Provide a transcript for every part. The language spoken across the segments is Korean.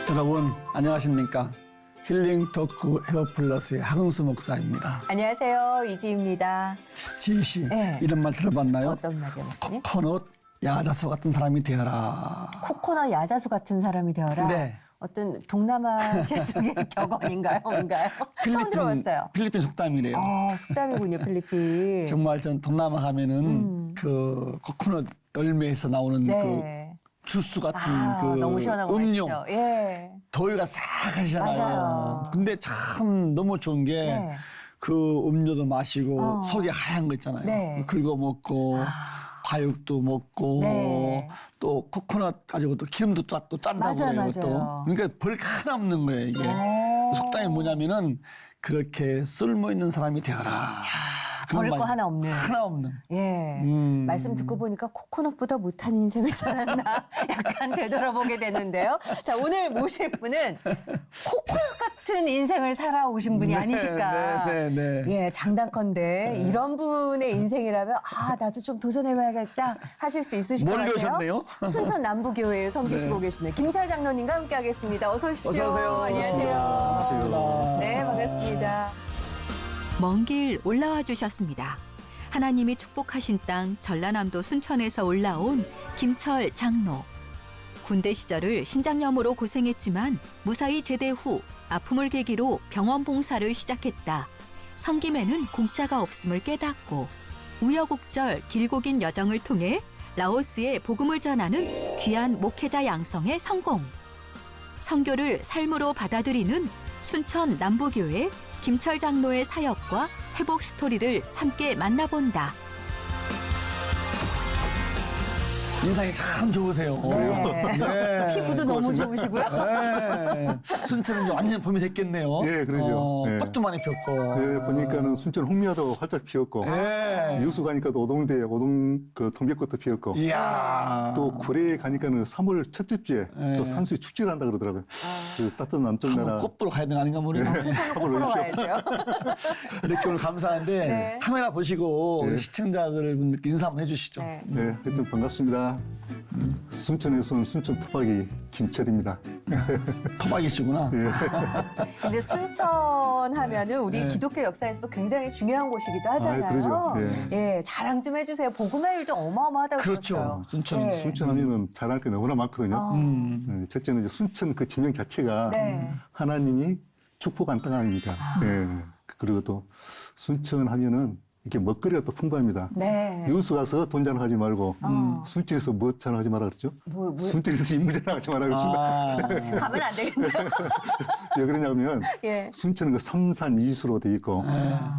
여러분 안녕하십니까? 힐링 토크 헤어 플러스의 하근수 목사입니다. 안녕하세요. 이지입니다. 지희 씨, 네. 이런 말 들어봤나요? 어떤 말이요, 목사님? 코코넛 야자수 같은 사람이 되어라. 코코넛 야자수 같은 사람이 되어라. 네. 어떤 동남아시아 쪽의 격언인가요? 뭔가요? 처음 들어봤어요. 필리핀 속담이래요. 속담이군요, 필리핀. 정말 전 동남아 가면은 그 코코넛 열매에서 나오는 네. 그 주스 같은 그 너무 시원하고 음료. 맛있죠. 예. 더위가 싹 가시잖아요. 맞아요. 근데 참 너무 좋은 게 네. 그 음료도 마시고 속이 하얀 거 있잖아요. 네. 긁어 먹고 과육도 먹고 네. 또 코코넛 가지고 또 기름도 또 짠다고 맞아요, 그래요. 또. 맞아요. 그러니까 별 하나 없는 거예요. 이게. 속담이 뭐냐면은 그렇게 쓸모 있는 사람이 되어라. 버릴 거 하나 없는. 하나 없는. 예. 말씀 듣고 보니까 코코넛보다 못한 인생을 살았나 약간 되돌아보게 되는데요. 자, 오늘 모실 분은 코코넛 같은 인생을 살아오신 분이 아니실까. 네. 예, 장단컨대 이런 분의 인생이라면 나도 좀 도전해봐야겠다 하실 수 있으실 것 멀리 같아요. 오셨네요. 순천 남부교회에 섬기시고 계시는 김철 장로님과 함께하겠습니다. 어서 오십시오. 어서 오세요. 안녕하세요. 반갑습니다. 네, 반갑습니다. 먼 길 올라와 주셨습니다. 하나님이 축복하신 땅 전라남도 순천에서 올라온 김철 장로. 군대 시절을 신장염으로 고생했지만 무사히 제대 후 아픔을 계기로 병원 봉사를 시작했다. 섬김에는 공짜가 없음을 깨닫고 우여곡절 길고 긴 여정을 통해 라오스에 복음을 전하는 귀한 목회자 양성에 성공. 선교를 삶으로 받아들이는 순천 남부교회 김철 장로의 사역과 회복 스토리를 함께 만나본다. 인상이 참 좋으세요. 네. 피부도 너무 좋으시고요. 네. 순천은 이제 완전 봄이 됐겠네요. 예, 그러죠. 예. 꽃도 많이 폈고. 네, 보니까는 순천 홍미화도 활짝 피었고, 네. 유수 가니까 또 오동대에 그 동백꽃도 피었고, 이야. 또 구례에 가니까는 3월 첫째 주에 네. 또 산수에 축제를 한다 그러더라고요. 그 따뜻한 남쪽 한번 나라. 꽃 보러 가야 되는 아닌가 모르겠네. 순천은 꼭 보러 가야죠. 이렇게 오늘 감사한데 네. 카메라 보시고 네. 우리 시청자들 분들께 인사 한번 해주시죠. 네. 네, 하여튼 반갑습니다. 순천에서 온 순천 토박이 김철입니다. 토박이시구나. 예. 근데 순천 하면은 우리 기독교 역사에서도 굉장히 중요한 곳이기도 하잖아요. 그러죠. 예, 자랑 좀 해주세요. 복음의 일도 어마어마하다고 그렇죠. 들었어요. 순천. 네. 순천 하면은 잘할 게 너무나 많거든요. 네, 첫째는 이제 순천 그 지명 자체가 네. 하나님이 축복한 땅 아닙니까? 예. 그리고 또 순천 하면은 이렇게 먹거리가 또 풍부합니다. 네. 유수 가서 돈 자랑하지 말고 순천에서 뭐 자랑하지 마라 그랬죠? 뭐. 순천에서 인물 자랑하지 마라 그랬습니다. 아, 가면 안 되겠네요. 왜 그러냐면 예. 순천은 그 삼산 이수로 돼 있고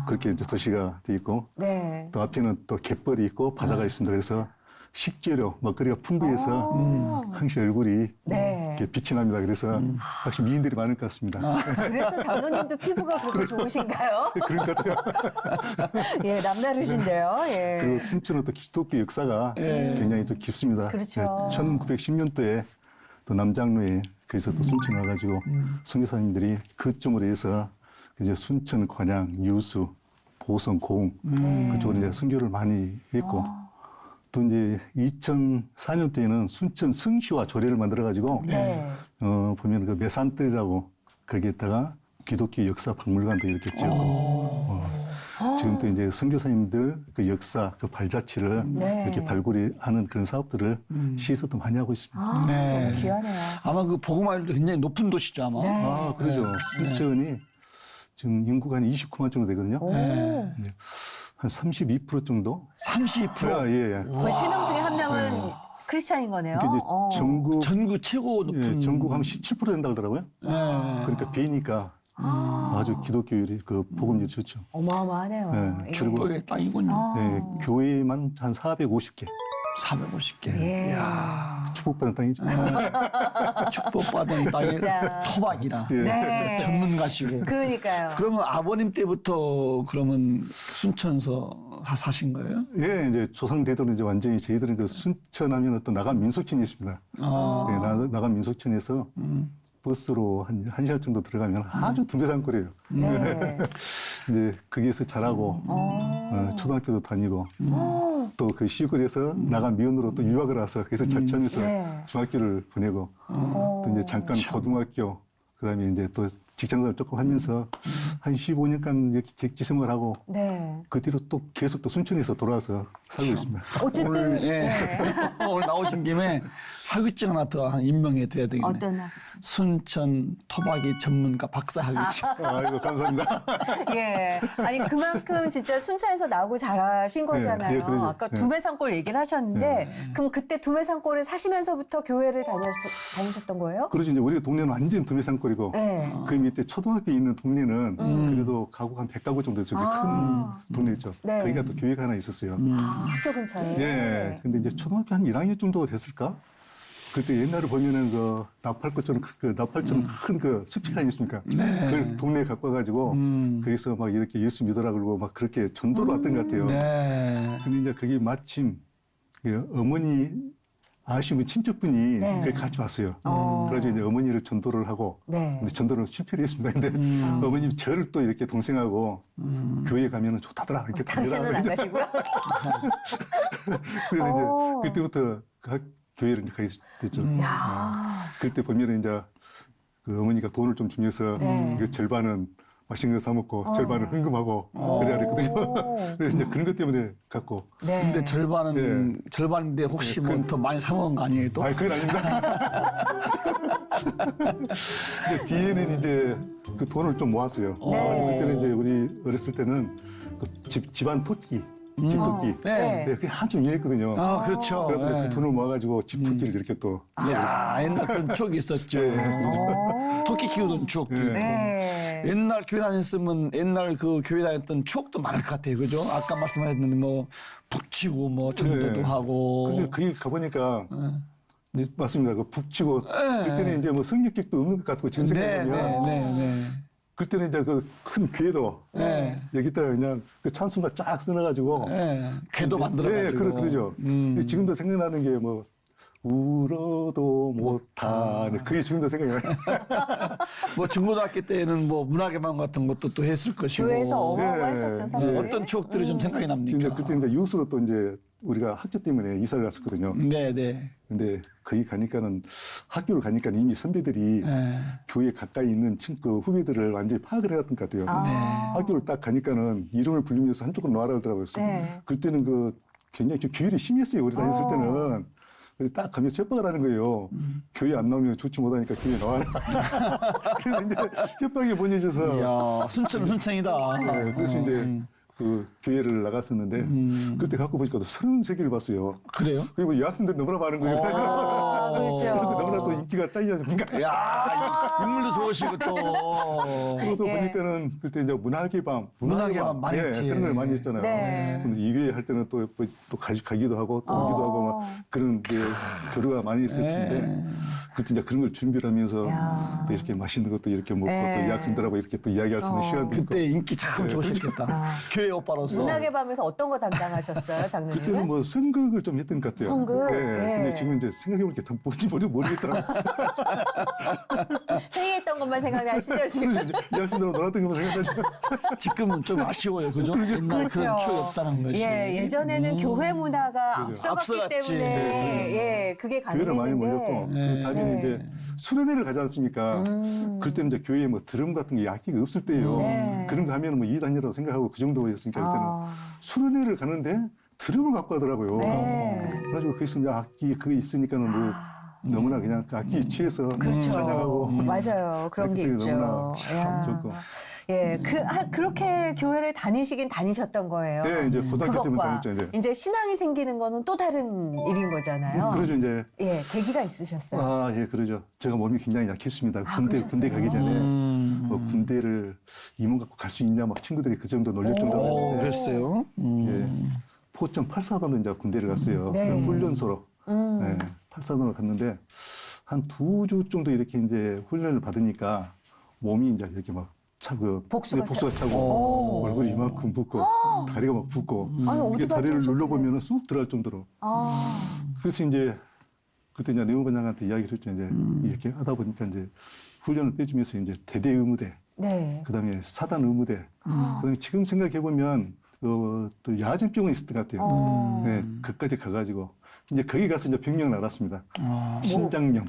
그렇게 이제 도시가 돼 있고 네. 또 앞에는 또 갯벌이 있고 바다가 있습니다. 그래서 식재료, 먹거리가 풍부해서 항시 얼굴이 네. 이렇게 빛이 납니다. 그래서 역시 미인들이 많을 것 같습니다. 그래서 장로님도 피부가 그렇게 좋으신가요? 그런 것 같아요. 예, 남다르신데요. 예. 그리고 순천은 또 기독교 역사가 굉장히 좀 깊습니다. 그렇죠. 1910년도에 또 남장로에 그래서 또 순천에 와가지고 선교사님들이 그점으로 해서 이제 순천, 관양, 유수, 보성, 고흥 그쪽으로 이제 선교를 많이 했고 또 이제 2004년도에는 순천 성시와 조례를 만들어가지고 네. 보면 그 매산뜰이라고 거기에다가 기독교 역사 박물관도 이렇게 지었고 지금 또 이제 선교사님들 그 역사 그 발자취를 네. 이렇게 발굴하는 그런 사업들을 시에서도 많이 하고 있습니다. 네. 너무 귀하네요. 아마 그 보고마을도 굉장히 높은 도시죠 아마. 네. 아, 그러죠. 순천이 지금 인구가 한 29만 정도 되거든요. 오. 네. 한 32% 정도? 30%. 예. 거의 3명 중에 1명은 크리스찬인 거네요. 이게 이제 전국, 전국 최고 높은. 전국 한 17% 된다 그러더라고요. 네. 그러니까 배니까 아주 기독교율이 그 복음률이 좋죠. 어마어마하네요. 네, 예. 그리고 축복의 땅이군요. 네, 교회만 한 450개 450개. 예. 이야. 축복받은 땅이죠. 축복받은 땅의 진짜. 토박이라. 예. 네. 전문가시고. 그러니까요. 그러면 아버님 때부터 그러면 순천서 사신 거예요? 예, 이제 조상 대대로 이제 완전히 저희들은 그 순천하면 또 나간 민속촌이 있습니다. 아. 네, 나간 민속촌에서 버스로 한 1시간 정도 들어가면 아주 두배산거리예요. 네. 이제 거기에서 자라고 초등학교도 다니고 또 그 시골에서 나간 미혼으로 또 유학을 와서 그래서 자취하면서 네. 중학교를 보내고 또 이제 잠깐 고등학교 그다음에 이제 또 직장생활 조금 하면서 한 15년간 이렇게 객지 생활하고 네. 그 뒤로 또 계속 또 순천에서 돌아와서 살고 있습니다. 어쨌든 오늘, 예. 네. 오늘 나오신 김에 학위증 하나 더 임명해 드려야 되겠네. 어떤 학위증? 순천 토박이 전문가 박사 학위증. 아이고 감사합니다. 예. 아니 그만큼 진짜 순천에서 나오고 자라신 거잖아요. 예, 그러죠. 아까 예. 두매산골 얘기를 하셨는데 그럼 그때 두매산골에 사시면서부터 교회를 다니셨던 거예요? 그러죠. 이제 우리 동네는 완전 두메산골이고 네. 그 밑에 초등학교 있는 동네는 그래도 가구 한 100가구 정도 되죠. 큰 동네죠. 네. 거기가 또 교회가 하나 있었어요. 학교 근처에. 예. 근데 이제 초등학교 한 1학년 정도 됐을까? 그때 옛날에 보면은 그 나팔꽃처럼 나팔처럼 큰 그 스피커 있습니까? 그걸 동네에 갖고 와가지고 거기서 막 이렇게 예수 믿어라 그러고 막 그렇게 전도를 왔던 것 같아요. 네. 근데 이제 그게 마침 그 어머니 아시는 친척분이 네. 그걸 같이 왔어요. 어. 그래가지고 이제 어머니를 전도를 하고 네. 근데 전도를 실패를 했습니다. 근데 어머님 저를 또 이렇게 동생하고 교회에 가면은 좋다더라 이렇게 당신은 안 가시고요? 그래서 어. 이제 그때부터 교회를 이제 가게 됐죠. 야. 그때 보면은 이제 그 어머니가 돈을 좀 주면서 네. 그 절반은 맛있는 거 사 먹고 절반은 흥금하고 그래야 되거든요. 오. 그래서 이제 그런 것 때문에 갖고. 네. 근데 절반은 절반인데 혹시 뭐 더 많이 사 먹은 거 아니에요 또? 아니 그건 아닙니다. 근데 뒤에는 이제 그 돈을 좀 모았어요. 네. 그때는 이제 우리 어렸을 때는 그 집안 토끼, 집토끼. 네. 네, 그게 한참 유행했거든요. 아 그렇죠. 그래서 네. 그 돈을 모아가지고 집토끼를 이렇게 또. 야 옛날 그런 추억이 있었죠. 오. 토끼 키우던 추억도 있고. 네. 옛날 교회 다녔으면 옛날 그 교회 다녔던 추억도 많을 것 같아요. 그죠? 아까 말씀하셨는데 뭐 북치고 뭐 전도도 네. 하고. 그래서 거기 가보니까 네, 맞습니다. 그 북치고 그때는 이제 뭐 성격책도 없는 것 같고 지금 네, 생각하면 네. 그때는 이제 그 큰 궤도 네. 여기다가 그냥 그 찬송가 쫙 써놔가지고 네. 궤도 만들어가지고. 네, 그러죠. 지금도 생각나는 게 뭐 울어도 못하는 그게 지금도 생각이 나요. 뭐 중고등학교 때는 뭐 문화개방 같은 것도 또 했을 것이고. 교회에서 어마어마했었죠, 네. 사실. 어떤 추억들이 좀 생각이 납니까? 근데 그때 이제 유수로 또 이제 우리가 학교 때문에 이사를 갔었거든요. 네. 근데 거기 가니까는 학교를 가니까 이미 선배들이 네. 교회 가까이 있는 그 후배들을 완전히 파악을 해놨던 것 같아요. 아. 학교를 딱 가니까는 이름을 불리면서 한쪽으로 놔라 그러더라고요. 네. 그때는 그 굉장히 좀 규율이 심했어요. 우리 다녔을 때는. 그래서 딱 가면서 협박을 하는 거예요. 교회 안 나오면 좋지 못하니까 교회 나와라. 그래서 이제 협박이 번져져서 이야, 순천은 순천이다. 네, 그래서 이제 그 교회를 나갔었는데 그때 갖고 보니까 또 33개를 봤어요. 그래요? 그리고 여학생들 너무나 많은 거예요. 아, 그렇죠. 너무나 또 인기가 짱이지 않습니까? 야, 인물도 좋으시고 또. 그것도 예. 보니까는 그때 이제 문학의 밤 많이 했지. 그런 걸 많이 했잖아요. 네. 근데 이회 할 때는 또 가기도 하고 또 오기도 하고 막 그런 게 교류가 많이 있었는데 그때 이제 그런 걸 준비를 하면서 야. 또 이렇게 맛있는 것도 이렇게 먹고 네. 또 여학생들하고 이렇게 또 이야기할 수 있는 시간도 있고. 그때 인기 참 좋으셨겠다. 교회 오빠로서. 문학의 밤에서 어떤 거 담당하셨어요, 그때는 장로님은? 뭐 선극을 좀 했던 것 같아요. 선극? 네. 예. 근데 지금 이제 생각해보니까 더 뭔지 모르겠더라고요. 회의했던 것만 생각나시죠, 지금? 여학생들하고 놀았던 것만 생각하니까. 지금은 좀 아쉬워요. 그죠? 옛날 그런 추억이 없다는 것이. 예, 예전에는 교회 문화가 그죠. 앞서갔기 앞서갔지. 때문에 네. 예, 그게 교회를 많이 가능했는데 몰렸고 네. 다리는 네. 이제 수련회를 가지 않습니까? 그럴 때는 이제 교회에 뭐 드럼 같은 게 악기가 없을 때예요. 네. 그런 거 하면 뭐 이단이라고 생각하고 그 정도였으니까 그때는 아, 수련회를 가는데 드럼을 갖고 가더라고요. 네. 그래가지고 거기서 이제 악기 그게 있으니까는 뭐 너무나 그냥 그 악기에 취해서 그렇죠. 찬양하고 맞아요. 그런 게 그때 있죠. 너무나 참 야. 좋고. 예, 그렇게 교회를 다니시긴 다니셨던 거예요. 네, 이제 고등학교 때문에 그것과 다녔죠, 이제. 이제 신앙이 생기는 거는 또 다른 일인 거잖아요. 그러죠 이제. 예, 계기가 있으셨어요. 아, 예, 그러죠. 제가 몸이 굉장히 약했습니다. 아, 군대 그러셨어요? 가기 전에 뭐 군대를 임원 갖고 갈 수 있냐 막 친구들이 그 정도 놀릴 오, 정도였는데 그랬어요? 예, 포천 8사단으로 이제 군대를 갔어요. 네. 훈련소로. 음. 네, 8사단으로 갔는데 한 2주 정도 이렇게 이제 훈련을 받으니까 몸이 이제 이렇게 막 차고 복수가 차고 오. 얼굴이 이만큼 붓고 다리가 막 붓고 아니, 이게 어디가 다리를 좀 눌러보면 쑥 들어갈 정도로. 아, 그래서 이제 그때 이제 내무반장한테 이야기를 했죠. 이제 이렇게 하다 보니까 이제 훈련을 빼주면서 이제 대대 의무대, 네. 그다음에 사단 의무대, 그다음에 지금 생각해 보면 또 야전병원이 있었던 것 같아요. 네, 그까지 가가지고 이제 거기 가서 이제 병명을 알았습니다. 신장염.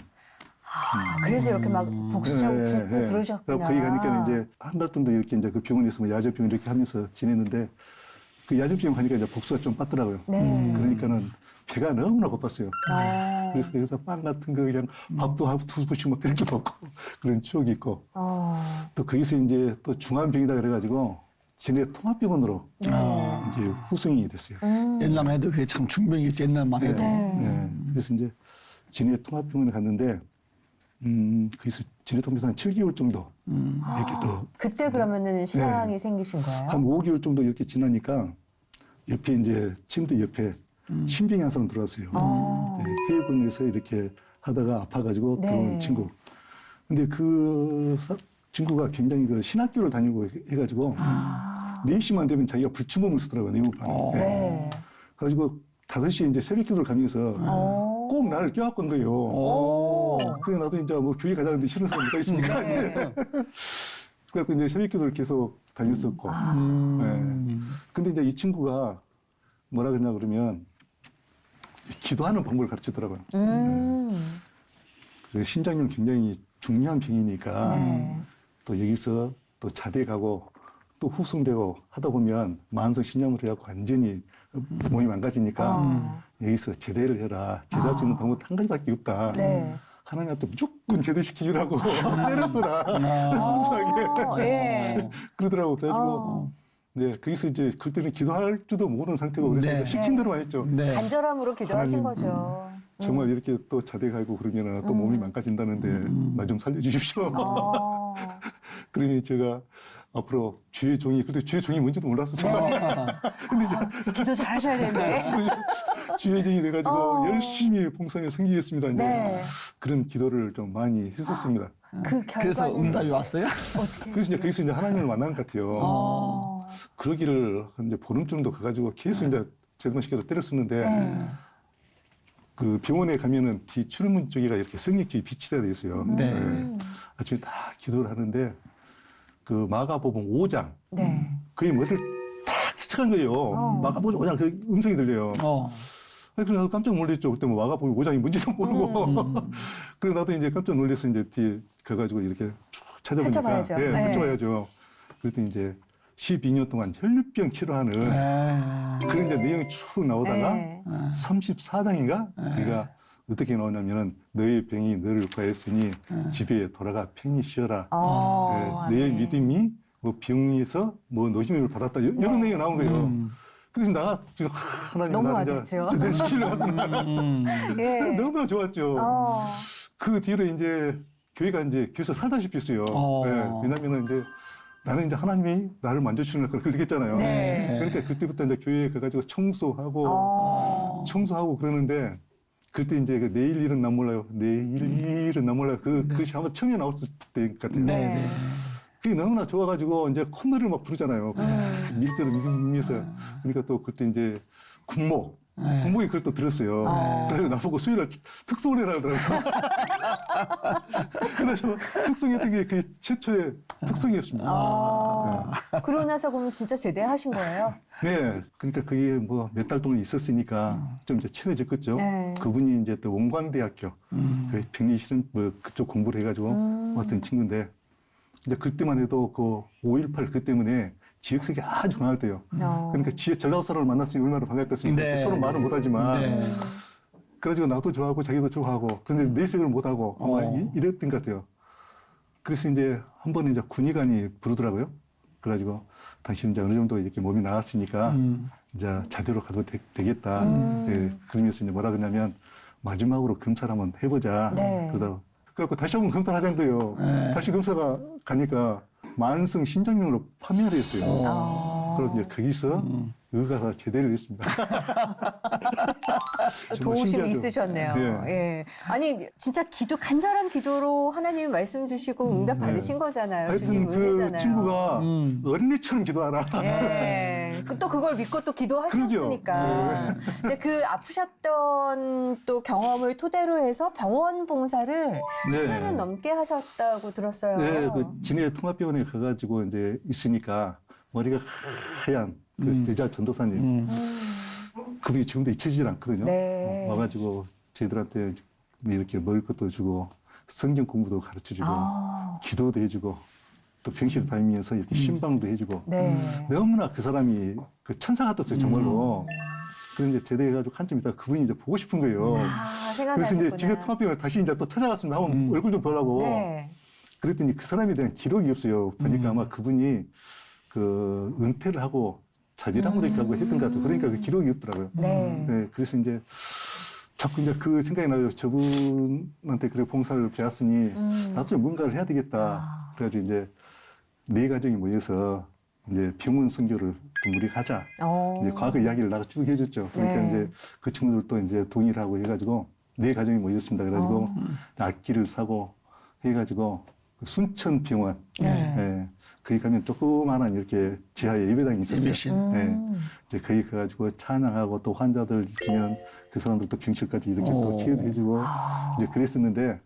그래서 이렇게 막 복수하고 붓고 그러셨구나. 그래서 거기 가니까 이제 한 달 정도 이렇게 이제 그 병원에서 뭐 야전병 이렇게 하면서 지냈는데 그 야전병 가니까 이제 복수가 좀 빠더라고요. 네. 그러니까는 배가 너무나 고팠어요. 아. 그래서 여기서 빵 같은 거 그냥 밥도 하고 두 번씩 막 그렇게 먹고 그런 추억이 있고 또 거기서 이제 또 중환병이다 그래가지고 진해 통합병원으로 네. 이제 후송이 됐어요. 옛날만 해도 그게 참 중병이었지, 옛날만 해도. 네. 그래서 이제 진해 통합병원에 갔는데 거기서 진해 통합병원 한 7개월 정도 이렇게 또 그때 그러면은 신앙이 생기신 거예요? 한 5개월 정도 이렇게 지나니까 옆에 이제 침대 옆에 신병이 한 사람 들어왔어요. 해외군에서 이렇게 하다가 아파가지고 네. 들어온 친구. 근데 그 친구가 굉장히 그 신학교를 다니고 해가지고 4시만 되면 자기가 불침범을 쓰더라고요, 내무판에. 네. 그래가지고 5시에 이제 새벽 기도를 가면서 꼭 나를 껴안고 온 거예요. 그래 나도 이제 뭐 교회 가자는데 싫은 사람 누가 있습니까? 그래갖고 이제 새벽 기도를 계속 다녔었고. 네. 근데 이제 이 친구가 뭐라 그러냐 그러면 기도하는 방법을 가르치더라고요. 그 신장염 굉장히 중요한 병이니까 또 여기서 또 자대가고 또 후송되고 하다 보면 만성 신장염을 해갖고 완전히 몸이 망가지니까 여기서 제대를 해라. 제대할 수 있는 방법 한 가지밖에 없다. 네. 하나님한테 무조건 제대시키라고 때를 쓰라. 순수하게. 예. 그러더라고. 그래가지고 네, 거기서 이제 그때는 기도할 줄도 모르는 상태고 그래서 네. 시킨 대로만 했죠. 네. 간절함으로 기도하신 하나님, 거죠. 정말 이렇게 또 자대가고 그러면 또 몸이 망가진다는데 나 좀 살려주십시오. 그러니 제가 앞으로 주의 종이, 그때 주의 종이 뭔지도 몰랐었어요. 기도 잘하셔야 되는데. 주의 종이 돼가지고 열심히 봉사에 섬기겠습니다. 이제 네. 그런 기도를 좀 많이 했었습니다. 그 결과는 그래서 응답이 왔어요? 어떻게? 그래서 이제 거기서 이제 하나님을 만난 것 같아요. 그러기를 한 이제 보름 정도 가가지고 계속 이제 제대만 시켜서 때를 썼는데 그 병원에 가면은 뒤 출문 쪽에가 이렇게 성역집이 비치되어 있어요. 네. 아침에 다 기도를 하는데 그 마가복음 5장 네. 그의 머리를 딱 스쳐간 거예요. 마가복음 5장 그 음성이 들려요. 그래서 나도 깜짝 놀랐죠. 그때 뭐 마가복음 5장이 뭔지도 모르고. 그래서 나도 이제 깜짝 놀라서 이제 뒤에 가가지고 이렇게 쭉 찾아보니까. 펼쳐봐야죠. 네, 네. 펼쳐봐야죠. 그랬더니 이제 12년 동안 혈류병 치료하는 그런 이제 내용이 쭉 나오다가 네. 34장인가? 그가 어떻게 나오냐면은 너의 병이 너를 구하였으니 집에 돌아가 편히 쉬어라. 내 믿음이 뭐 병에서 뭐 노심을 받았다. 이런 내용이 나온 거예요. 그래서 나가 지금 하나님 너무 나를 와닿죠. 이제 제대로 시키려고 예. 너무나 좋았죠. 그 뒤로 이제 교회가 이제 교회에서 살다시피 했어요. 네, 왜냐면은 이제 나는 이제 하나님이 나를 만져주시는 걸 그러겠잖아요. 네. 그러니까 그때부터 이제 교회에 가가지고 청소하고 그러는데 그때 이제 그 내일 일은 난 몰라요. 내일 일은 난 몰라요. 그것이 아마 처음에 나왔을 때 같아요. 네. 그게 너무나 좋아가지고 이제 콧노래를 막 부르잖아요. 밀대로 밀면서. 그러니까 또 그때 이제 군목이 그걸 또 들었어요. 그래서 나보고 수요일날 특송을 해라 하더라고요. 그래서 특송했던 게 그 최초의 특송이었습니다. 그러고 나서 그럼 진짜 제대하신 거예요? 네. 그러니까 그게 뭐 몇 달 동안 있었으니까 좀 이제 친해졌겠죠. 네. 그분이 이제 또 원광대학교 그 병리실험 뭐 그쪽 공부를 해가지고 왔던 친구인데 이제 그때만 해도 그 5.18 그 때문에 지역색이 아주 강할 때요. 그러니까 전라도 사람을 만났으니 얼마나 반갑겠습니까? 네. 서로 말은 못하지만. 네. 그래가지고 나도 좋아하고 자기도 좋아하고 근데 내색을 못하고 아마 이랬던 것 같아요. 그래서 이제 한 번은 이제 군의관이 부르더라고요. 그래가지고 당신 이제 어느 정도 이렇게 몸이 나았으니까 이제 자대로 가도 되겠다. 예, 그러면서 이제 뭐라 그러냐면 마지막으로 검사를 한번 해보자. 네. 그러더라고. 그래갖고 다시 한번 검사를 하자는 거예요. 다시 검사가 가니까 만성 신장염으로 판명을 했어요. 그래서 이제 거기서 여기 가서 제대를 했습니다. 정말 도우심이 신기하죠. 있으셨네요. 네. 예. 아니 진짜 간절한 기도로 하나님 말씀 주시고 응답 받으신 거잖아요. 주님 하여튼 그 은혜잖아요. 친구가 어린이처럼 기도하라. 예. 또 그걸 믿고 또 기도하셨으니까. 근데 그 아프셨던 또 경험을 토대로 해서 병원 봉사를 10년 넘게 하셨다고 들었어요. 네, 그 진해 통합병원에 가가지고 이제 있으니까 머리가 하얀 그 여자 전도사님. 그분이 지금도 잊혀지질 않거든요. 네. 와가지고 저희들한테 이렇게 먹을 것도 주고 성경 공부도 가르쳐주고 기도도 해주고 또 병실 다니면서 이렇게 신방도 해주고 네. 너무나 그 사람이 그 천사 같았어요 정말로. 그런데 제대해가지고 한참 있다가 그분이 이제 보고 싶은 거예요. 아, 그래서 생각나셨구나. 이제 지금 통합병을 다시 이제 또 찾아갔습니다. 한번 얼굴 좀 보려고. 네. 그랬더니 그 사람에 대한 기록이 없어요. 보니까 아마 그분이 그 은퇴를 하고 자비랑으로 이렇게 하고 했던 것 같아요. 그러니까 그 기록이 없더라고요. 네. 네, 그래서 이제 자꾸 이제 그 생각이 나요. 저분한테 그래 봉사를 배웠으니 나도 좀 뭔가를 해야 되겠다. 그래가지고 이제 네 가정이 모여서 이제 병원 선교를 좀 우리가 하자. 이제 과거 이야기를 나가 쭉 해줬죠. 그러니까 네. 이제 그 친구들도 이제 동의를 하고 해가지고 네 가정이 모였습니다. 그래가지고 악기를 사고 해가지고 그 순천병원. 네. 예, 거기 가면 조그마한 이렇게 지하에 예배당이 있었어요. 예배실. 예, 이제 거기 가가지고 찬양하고 또 환자들 있으면 그 사람들도 병실까지 이렇게 또 케어도 해주고 이제 그랬었는데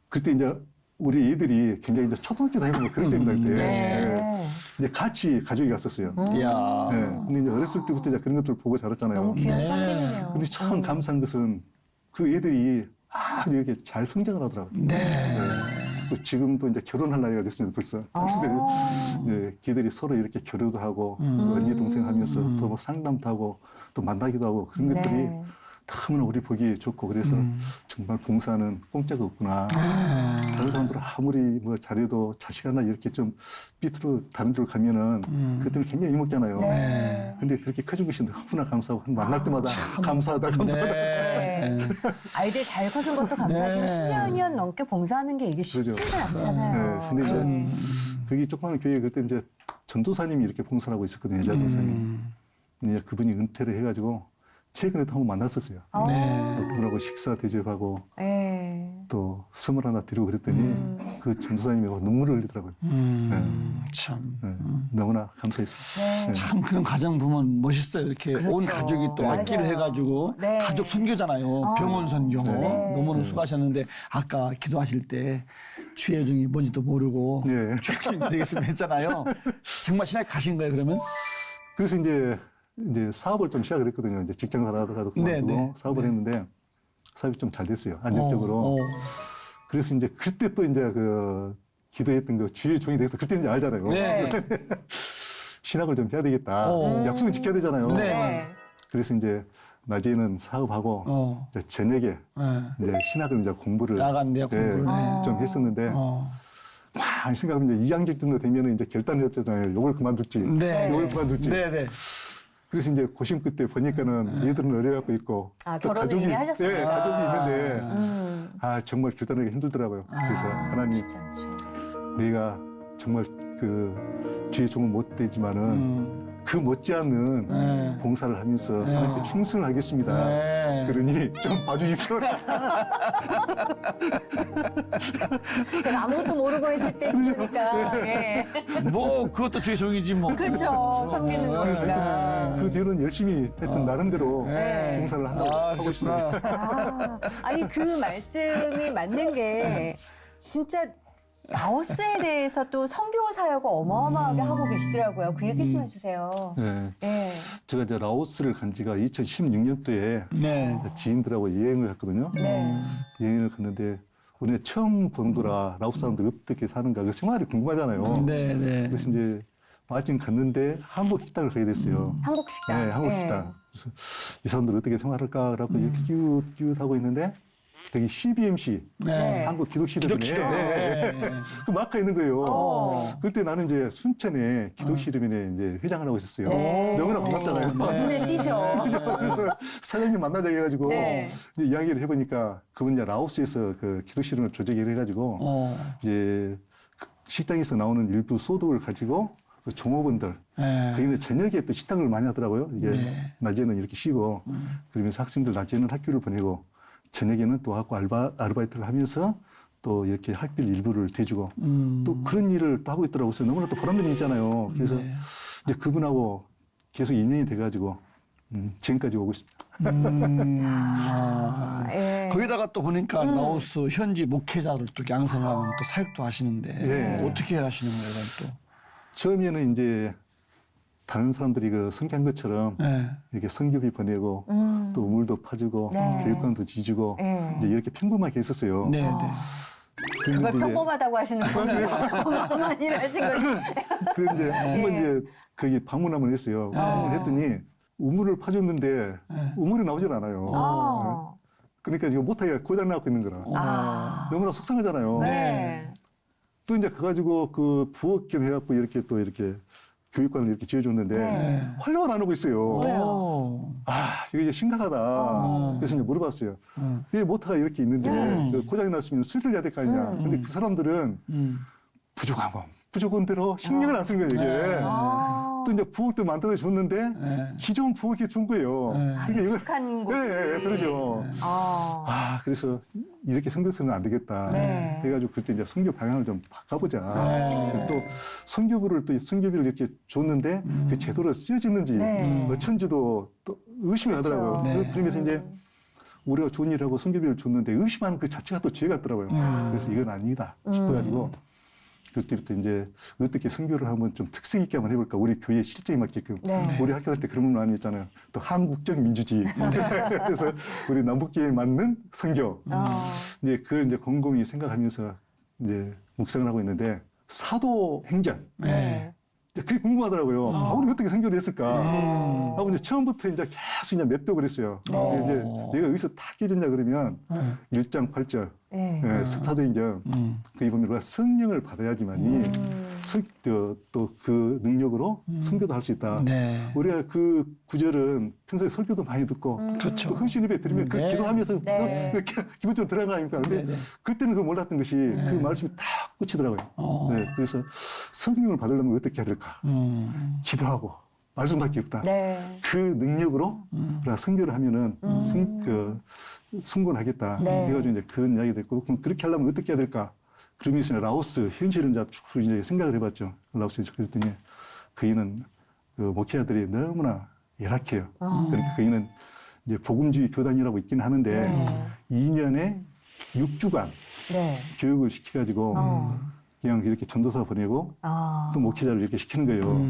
그때 이제 우리 애들이 굉장히 이제 초등학교 다니고 뭐 그럴 때입니다. 그때. 네. 예, 이제 같이 가족이 갔었어요. 이야. 예, 근데 이제 어렸을 때부터 이제 그런 것들을 보고 자랐잖아요. 너무 귀한 참기이네요. 근데 참 감사한 것은 그 애들이 아주 이렇게 잘 성장을 하더라고요. 네. 또 지금도 이제 결혼할 나이가 됐습니다, 벌써. 그래서 이제 걔들이 서로 이렇게 교류도 하고, 또 언니 동생 하면서 또 뭐 상담도 하고, 또 만나기도 하고, 그런 것들이 네. 너무나 우리 보기 좋고, 그래서 정말 봉사는 공짜가 없구나. 다른 사람들은 아무리 뭐 잘해도 자식 하나 이렇게 좀 삐뚤어 다른 데로 가면은 그때는 굉장히 힘먹잖아요. 네. 근데 그렇게 커진 것이 너무나 감사하고, 만날 때마다 감사하다, 감사하다. 네. 아이들 잘 커진 것도 감사하지만 네. 10년 넘게 봉사하는 게 이게 쉽지가 그러죠. 않잖아요. 네, 근데 이제 네. 거기 조그마한 교회 그때 이제 전도사님이 이렇게 봉사를 하고 있었거든요, 여자 전도사님. 근데 그분이 은퇴를 해가지고 최근에도 한번 만났었어요. 그분하고 식사 대접하고 네. 또 선물 하나 드리고 그랬더니 그 전도사님이 눈물을 흘리더라고요. 참. 네, 너무나 감사했습니다. 네. 참 그런 가정 보면 멋있어요. 이렇게 그렇죠. 온 가족이 또 맞아요. 악기를 해가지고 네. 가족 선교잖아요. 병원 선교. 네. 너무나 수고하셨는데 아까 기도하실 때 주의 종이 뭔지도 모르고 네. 주의 되겠습니다 했잖아요. 정말 신학 가신 거예요 그러면? 그래서 이제 사업을 좀 시작을 했거든요. 이제 직장 살아가다가도 그만두고 네. 사업을 했는데 사업이 좀 잘 됐어요. 안정적으로. 그래서 이제 그때 또 이제 그 기도했던 그 주의 종이 돼서 그때 이제 알잖아요. 네. 신학을 좀 해야 되겠다. 약속은 지켜야 되잖아요. 네. 네. 그래서 이제 낮에는 사업하고 이제 저녁에 이제 신학을 이제 공부를 야간 대학 공부를 좀 했었는데 막 생각하면 이제 2학년 정도 되면은 이제 결단했잖아요. 요걸 그만둘지, 네. 요걸 그만둘지. 네네. 그래서 이제 고심 끝에 보니까는 얘들은 어려갖고 있고 또 결혼을 이미 하셨어요. 네, 가족이 있는데 정말 결단하기 힘들더라고요. 그래서 하나님, 쉽지 않죠. 내가 정말 그 주의 종은 못 되지만은 그 못지않은 봉사를 하면서 하나님께 충성을 하겠습니다. 네. 그러니 좀 봐주십시오. 제가 아무것도 모르고 했을 때 그러니까 예. 뭐 그것도 주의 종이지 뭐. 그렇죠. 섬기는 거니까. 그 뒤로는 열심히 했던 나름대로 네. 봉사를 한다고 하고 싶어요. 아니 그 말씀이 맞는 게 진짜 라오스에 대해서 또 선교 사역을 어마어마하게 하고 계시더라고요. 그 얘기 좀 해주세요. 네. 네. 제가 이제 라오스를 간 지가 2016년도에 네. 지인들하고 여행을 했거든요. 네. 여행을 갔는데 우리가 처음 본도라 라오스 사람들이 어떻게 사는가 그 생활이 궁금하잖아요. 네네. 그래서 이제 마침 갔는데 한국 식당을 가게 됐어요. 한국 식당. 네, 한국 식당. 그래서 이 사람들 어떻게 생활할까라고 이렇게 쭉 하고 있는데 여기 CBMC 네. 한국 기독시대에 기독시대. 네. 네. 그 마크가 있는 거예요. 어. 그때 나는 이제 순천에 기독시름에 이제 회장을 하고 있었어요. 네. 너무나 반갑잖아요. 눈에 띄죠. 그래서 사장님 만나자 해가지고 네. 이제 이야기를 해보니까 그분 이제 라오스에서 그 기독시름을 조직을 해가지고 이제 그 식당에서 나오는 일부 소득을 가지고 그 종업원들 네. 거기는 저녁에 또 식당을 많이 하더라고요. 이게 네. 낮에는 이렇게 쉬고 그러면서 학생들 낮에는 학교를 보내고 저녁에는 또 하고 아르바이트를 하면서 또 이렇게 학비 일부를 대주고 또 그런 일을 또 하고 있더라고요. 그래서 너무나 또 보람된 일이잖아요. 그래서 네. 이제 그분하고 계속 인연이 돼가지고 지금까지 오고 있습니다. 예. 거기다가 또 보니까 라오스 현지 목회자를 또 양성하는 또 사역도 하시는데 네. 어떻게 하시는 거예요, 그건 또? 처음에는 이제 다른 사람들이 그 성기한 것처럼 네. 이렇게 성교비 보내고 또 우물도 파주고 네. 교육관도 지주고 네. 이제 이렇게 평범하게 했었어요. 네, 네. 그걸 그런데 이제 평범하다고 하시는 분이에요. 어마어마한 일 하신 거죠. 그 이제 한번 이제 거기 방문 한번 했어요. 방문했더니 우물을 파줬는데 우물이 나오질 않아요. 아. 그러니까 이거 못하게 고장 나고 있는 거라. 아. 너무나 속상하잖아요. 네. 또 이제 그가지고 그 부업 겸 해갖고 이렇게 또 이렇게 교육관을 이렇게 지어줬는데 네. 활용을 안 하고 있어요. 왜요? 오. 아, 이거 이제 심각하다. 그래서 이제 물어봤어요. 왜 모터가 이렇게 있는데 그 고장이 났으면 수리를 해야 될 거 아니냐. 근데 그 사람들은 부족한 거, 부족한 대로 신경을 안 쓰는 거예요, 이게. 아. 또 이제 부엌도 만들어줬는데 네. 기존 부엌이 준 거예요. 네. 그러니까 이거, 익숙한 곳. 네, 그러죠. 아. 아, 그래서 이렇게 성교서는 안 되겠다. 네. 해가지고 그때 이제 성교 방향을 좀 바꿔보자. 네. 또 성교부를 또 성교비를 이렇게 줬는데 그 제도로 쓰여졌는지 네. 어쩐지도 또 의심이 그렇죠. 하더라고요. 네. 그러면서 이제 우리가 좋은 일하고 성교비를 줬는데 의심하는 그 자체가 또 죄 같더라고요. 그래서 이건 아니다 싶어가지고 그때부터 이제 어떻게 성교를 한번 좀 특색 있게 한번 해볼까. 우리 교회 실정에 맞게끔. 네. 우리 학교 갈 때 그런 건 많이 있잖아요. 또 한국적 민주주의. 그래서 우리 남북교회에 맞는 성교. 이제 그걸 이제 곰곰이 생각하면서 이제 묵상을 하고 있는데 사도 행전. 네. 그게 궁금하더라고요. 아, 우리 어떻게 성교를 했을까? 하고 이제 처음부터 이제 계속 이제 맺독을 했어요. 네. 이제 내가 여기서 다 깨졌냐 그러면 1장 8절. 네. 예, 사도행전. 거기 보면 우리가 성령을 받아야지만이 또 그 능력으로 선교도 할 수 있다. 네. 우리가 그 구절은 평소에 설교도 많이 듣고 그렇죠. 또 흥신 예배 드리면 그 네. 기도하면서 네. 기본적으로 들어간 거 아닙니까? 근데 네, 네. 그때는 그걸 몰랐던 것이 그 말씀이 딱 꽂히더라고요. 네, 그래서 성령을 받으려면 어떻게 해야 될까? 기도하고 말씀밖에 없다. 네. 그 능력으로 우리가 선교를 하면은 성공하겠다. 네. 해가지고 이제 그런 이야기 됐고, 그럼 그렇게 하려면 어떻게 해야 될까? 그러면서 라오스 현실은 이제 생각을 해봤죠. 라오스에서 그랬더니 그이는 그 목회자들이 너무나 열악해요. 그러니까 그이는 이제 복음주의 교단이라고 있긴 하는데 네. 2년에 6주간 네. 교육을 시켜가지고 그냥 이렇게 전도사 보내고 아. 또 목회자를 이렇게 시키는 거예요.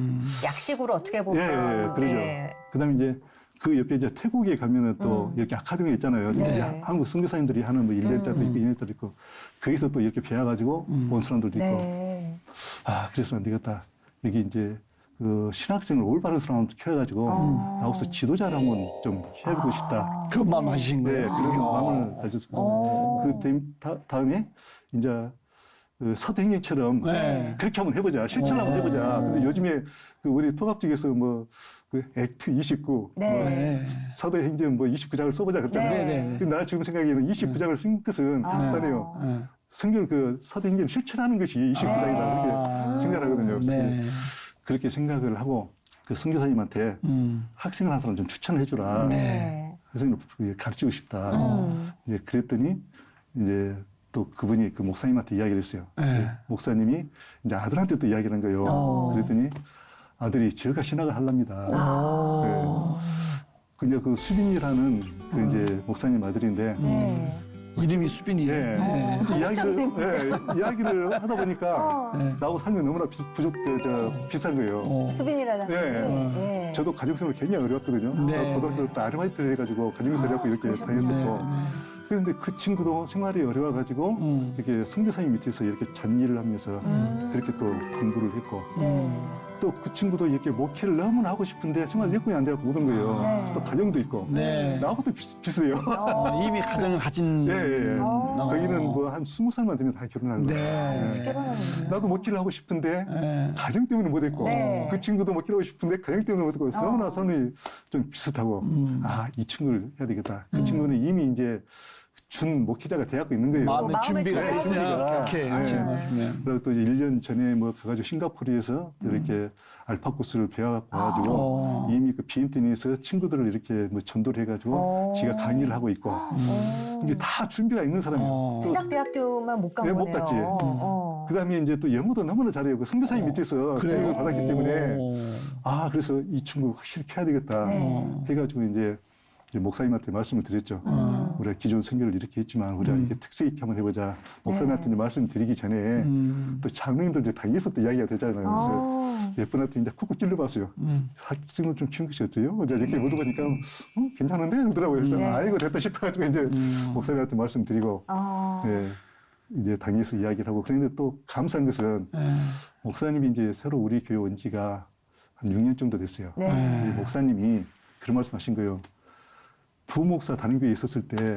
약식으로 어떻게 보면. 예, 그러죠. 네. 그다음에 이제 그 옆에 이제 태국에 가면은 또 이렇게 아카데미 있잖아요. 네. 이제 한국 선교사님들이 하는 뭐 1년짜리도 있고 2년짜리도 있고 거기서 또 이렇게 배워가지고 온 사람들도 있고 네. 아 그래서는 안 되겠다. 여기 이제 그 신학생을 올바른 사람을 키워가지고 나와서 지도자를 한번 좀 해보고 싶다. 그 마음 하신 네, 거예요. 그런 마음을 가졌어요. 그 다음에 이제 그 사도행전처럼 네. 그렇게 한번 해보자. 실천을 한번 해보자. 근데 요즘에 그 우리 통합 쪽에서 뭐 그 액트 29, 네. 뭐 네. 사도행전 뭐 29장을 써보자 그랬잖아요. 네. 네, 네. 근데 나 지금 생각에는 29장을 쓴 것은 간단해요. 네. 성경 그 사도행전 실천하는 것이 29장이다. 그렇게 생각하거든요. 그래서 네. 그렇게 생각을 하고 그 선교사님한테 학생을 한 사람 좀 추천을 해주라. 네. 선생님을 가르치고 싶다. 이제 그랬더니 이제 또 그분이 그 목사님한테 이야기를 했어요. 네. 목사님이 이제 아들한테 또 이야기를 한 거예요. 그랬더니 아들이 절가 신학을 하랍니다. 네. 이제 그 수빈이라는 그 이제 목사님 아들인데 네. 이름이 수빈이에요. 네. 그래서 이야기를 하다 보니까 네. 나하고 삶이 너무나 비슷한 거예요. 수빈이라는 네. 학생이. 네. 저도 가정생활 굉장히 어려웠거든요. 네. 고등학교 때 아르바이트를 해가지고 가정에서 해갖고 이렇게 다녔었고. 그런데 그 친구도 생활이 어려워가지고 이렇게 선교사님 밑에서 이렇게 잔일을 하면서 그렇게 또 공부를 했고. 네. 또 그 친구도 이렇게 목회를 너무나 하고 싶은데 생활 여건이 안 돼갖고 못 온 거예요. 네. 또 가정도 있고. 네. 나하고도 비슷해요. 이미 가정을 가진. 예, 예. 어. 거기는 뭐 한 20살만 되면 다 결혼하는 거예요. 네. 일찍 결혼하는군요. 나도 목회를 하고 싶은데 네. 가정 때문에 못했고 네. 그 친구도 목회를 하고 싶은데 가정 때문에 못했고 너무나 삶이 좀 비슷하고 아, 이 친구를 해야 되겠다. 그 친구는 이미 이제 준 목회자가 되어갖고 있는 거예요. 마음의 마음의 준비가 준비가 있으면 있으니까. 이렇게 네. 같이. 그리고 또 이제 1년 전에 뭐 가가지고 싱가포르에서 이렇게 알파고스를 배워갖고 와가지고 이미 그 비엔티니에서 친구들을 이렇게 뭐 전도를 해가지고 지가 강의를 하고 있고 이제 다 준비가 있는 사람이에요. 또 신학대학교만 못 간 네, 거네요. 못 갔지. 그다음에 이제 또 영어도 너무나 잘해요. 그 선교사님 밑에서 교육을 받았기 때문에 아 그래서 이 친구 확실히 캐야 되겠다 네. 해가지고 이제 목사님한테 말씀을 드렸죠. 우리가 기존 선교를 이렇게 했지만 우리가 이렇게 특색 있게 한번 해보자. 목사님한테 이제 말씀드리기 전에 또 장로님들 이제 당에서 또 이야기가 되잖아요. 그래서 예쁜한테 이제 쿡쿡 찔러봤어요. 학생을 좀 키운 것이 어때요? 이렇게 물어보니까 괜찮은데? 그러더라고요. 그래서 아이고 됐다 싶어가지고 이제 목사님한테 말씀드리고 예, 이제 당에서 이야기를 하고 그런데 또 감사한 것은 목사님이 이제 새로 우리 교회 온 지가 한 6년 정도 됐어요. 네. 이 목사님이 그런 말씀하신 거예요. 부목사 다른 교회에 있었을 때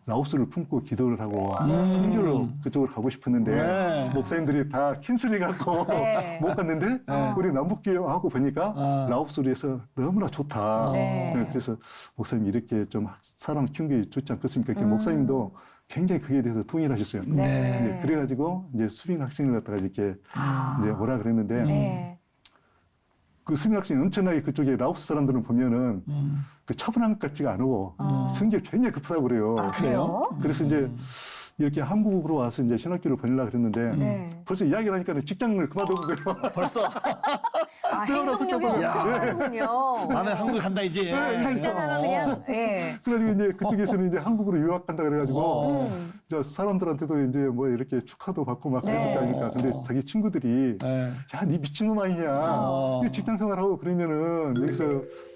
라오스를 품고 기도를 하고 선교를 그쪽으로 가고 싶었는데 네. 목사님들이 다 캔슬해갖고 네. 못 갔는데 우리 남북교회 하고 보니까 라오스로 해서 너무나 좋다. 네. 네, 그래서 목사님 이렇게 좀 사람 키운 게 좋지 않겠습니까? 이렇게 목사님도 굉장히 그에 대해서 동의하셨어요. 네. 그래가지고 이제 수빈 학생을 갖다가 이렇게 이제 오라 그랬는데 네. 그 수빈 학생이 엄청나게 그쪽에 라오스 사람들은 보면은 그 차분한 것 같지가 않고 성질 굉장히 급하다고 그래요. 그래요? 그래서 이제 이렇게 한국으로 와서 이제 신학교를 보내려고 그랬는데 네. 벌써 이야기를 하니까 직장을 그만두는 거예요. 벌써 아, 행동력이 엄청 빠르군요. 나는 한국 간다 이제. 일단 하나 그냥, 예. 그래가지고 이제 그쪽에서는 이제 한국으로 유학한다 그래가지고 저 사람들한테도 이제 뭐 이렇게 축하도 받고 막 그랬었다니까. 근데 자기 친구들이 네. 야, 니 미친놈 아니냐. 이거 직장 생활하고 그러면은 여기서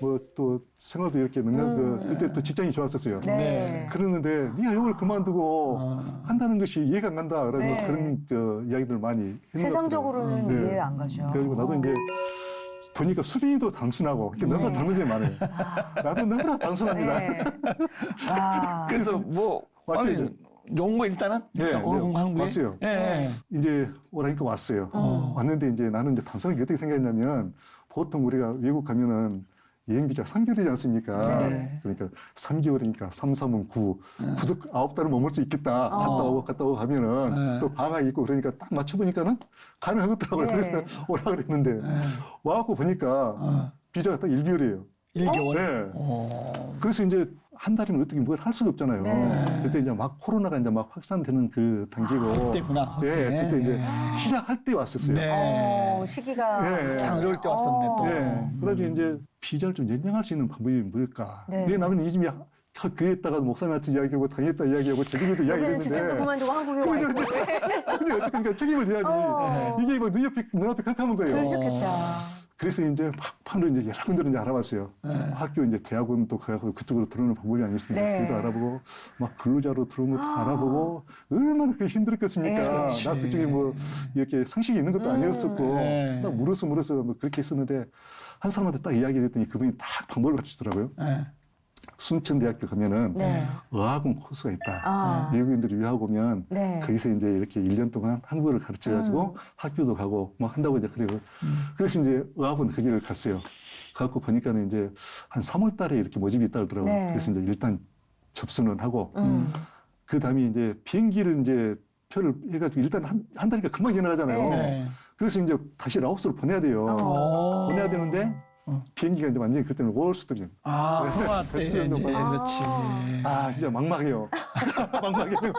뭐 또 생활도 이렇게 능력, 그때 또 직장이 좋았었어요. 네. 그러는데 네가 이걸 그만두고 한다는 것이 이해가 안 간다. 그래서 네. 그런 이야기들 많이 했는 것 세상적으로는 같더라고요. 이해 안 가죠. 그래가지고 나도 이제 보니까 수빈이도 단순하고 이렇게 너가 닮은 점이 많아요. 나도 너무나 단순합니다. 네. 와. 그래서 뭐 맞죠, 아니, 이제? 좋은 거 일단은 네, 한국에 왔어요. 예. 이제 오라니까 왔어요. 왔는데 이제 나는 이제 단순하게 어떻게 생각했냐면 보통 우리가 외국 가면은 여행비자 3개월이지 않습니까? 네. 그러니까 3개월이니까 3, 3은 9, 9도 9달을 머물 수 있겠다. 갔다 오고 하면은 또 방학이 있고 그러니까 딱 맞춰보니까는 가능하겠더라고요. 네. 그래서 오라 그랬는데 와갖고 보니까 비자가 딱 1개월이에요. 1개월. 네. 그래서 이제 한 달이면 어떻게 뭘 할 수가 없잖아요. 네. 그때 이제 막 코로나가 이제 막 확산되는 그 단계고. 그때구나. 네, 그때 이제 시작할 때 왔었어요. 네. 시기가. 네. 참 어려울 때 왔었네 또. 네. 그래가지고 이제 비자를 좀 연장할 수 있는 방법이 뭘까? 네. 왜 나는 이 집이 교회에다가 목사님한테 이야기하고 당에다 이야기하고 제주도도 여기는 직장도 이야기했는데. 그만두고 한국에 와 있고. 근데 어쨌든 책임을 져야지. 이게 뭐 눈앞에 깜깜한 거예요. 그러셨겠다. 그래서 이제 막판으로 이제 여러 군데를 이제 알아봤어요. 학교 이제 대학원도 가고 그쪽으로 들어오는 방법이 아니겠습니까? 네. 그것도 알아보고 막 근로자로 들어오는 것도 알아보고 얼마나 그게 힘들었겠습니까? 네, 그렇지. 나 그쪽에 뭐 이렇게 상식이 있는 것도 아니었었고 네. 딱 물어서 뭐 그렇게 했었는데 한 사람한테 딱 이야기를 했더니 그분이 딱 방법을 가르치더라고요. 네. 순천대학교 가면은 네. 어학원 코스가 있다. 아. 외국인들이 유학 오면 네. 거기서 이제 이렇게 1년 동안 한국어를 가르쳐가지고 학교도 가고 막 한다고 이제 그리고 그래서 이제 어학원 거기를 갔어요. 가갖고 보니까는 이제 한 3월 달에 이렇게 모집이 있다 그러더라고요. 네. 그래서 이제 일단 접수는 하고 그 다음에 이제 비행기를 이제 표를 해가지고 일단 한 달이니까 금방 지나가잖아요. 네. 그래서 이제 다시 라오스로 보내야 돼요. 보내야 되는데 비행기가 이제 완전히 그때는 월스트림. 코로나 때 이제 됐어요. 그렇지. 아, 진짜 막막해요. 막막해요.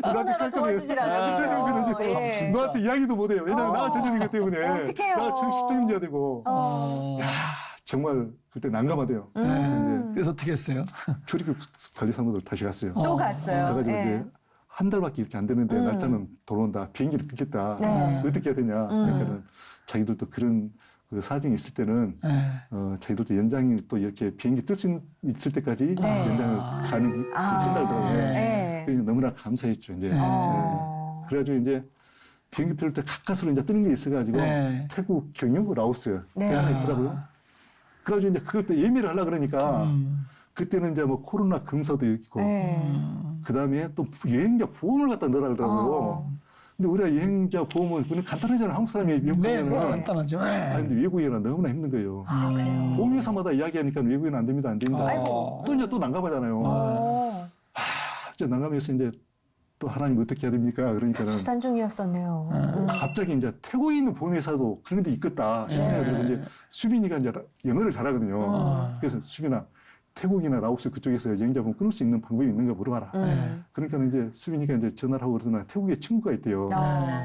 코로나가 도와주질 않아요. 예. 너한테 이야기도 못해요. 왜냐면 나 전염이기 때문에. 어떡해요. 나 지금 시점인지야 되고. 야, 정말 그때 난감하대요. 이제 그래서 어떻게 했어요? 출입국 관리사무소 다시 갔어요. 또 갔어요. 그래가지고 예. 이제 한 달밖에 이렇게 안 되는데 날짜는 돌아온다. 비행기를 끊겠다. 네. 어떻게 해야 되냐. 그러니까는 자기들도 그런 그 사정이 있을 때는 자기들도 연장이 또 이렇게 비행기 뜰 수 있을 때까지 네. 연장을 가는 한달더라고요. 네. 그래서 너무나 감사했죠. 이제 그래가지고 이제 비행기표를 때 가까스로 이제 뜨는 게 있어가지고 네. 태국, 경유, 라오스 네. 하나 있더라고요. 그래가지고 이제 그걸 또 예매를 하려 그러니까 그때는 이제 뭐 코로나 검사도 있고 그 다음에 또 여행자 보험을 갖다 넣으라 그러더라고요. 근데 우리가 여행자 보험은 그냥 간단하잖아요. 한국 사람이 외국 네, 가면은. 간단하죠. 아니, 근데 외국인은 너무나 힘든 거예요. 아, 그래요? 보험회사마다 이야기하니까 외국인은 안 됩니다, 안 됩니다. 아이고. 또 이제 또 난감하잖아요. 진짜 난감해서 이제 또 하나님 어떻게 해야 됩니까? 그러니까는 부산 중이었었네요. 갑자기 이제 태국에 있는 보험회사도 그런 데 있겠다 싶어가지고 이제 수빈이가 이제 영어를 잘하거든요. 그래서 수빈아, 태국이나 라오스 그쪽에서 여행자분 끊을 수 있는 방법이 있는가 물어봐라. 그러니까 이제 수빈이가 이제 전화를 하고 그러더니 태국에 친구가 있대요.